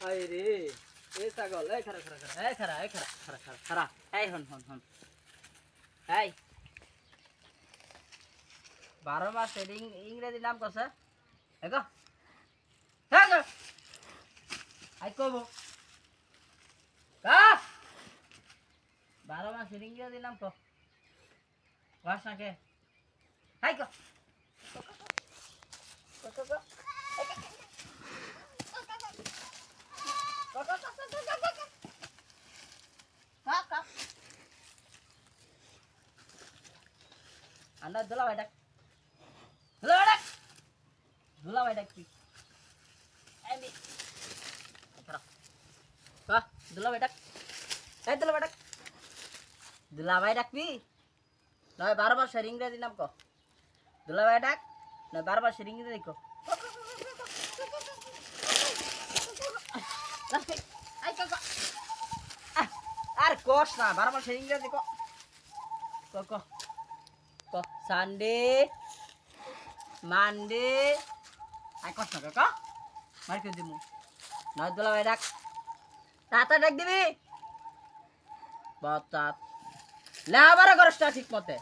আয় রে এ ছাগল এই খারা খারা খারা এই খারা খারা খারা খারা এই হন হন হন এই 12 মাস ইংরেজি নাম কস দেখো দেখো আই কব কা 12 মাস ইংরেজি নাম কো ভাষা কে হাই কো Anda dulu wadak. Dulu wadak. Dulu wadak pi. Endi. Kara. Kah, dulu wadak. Dulu wadak. Dulu wadak pi. Noi 12 বার শেরিং রে দিলাম কো। dulu wadak. Noi 12 বার শেরিং রে দিকো। Laski. Ai kok. Ar kos na 12 বার শেরিং রে দিকো। Kok. Kok Sunday, Monday, ai kos na kok? Mar ke dimu. Noi dula wadak. Tata dak dibi. Batat. La abara korsta ঠিক মতে।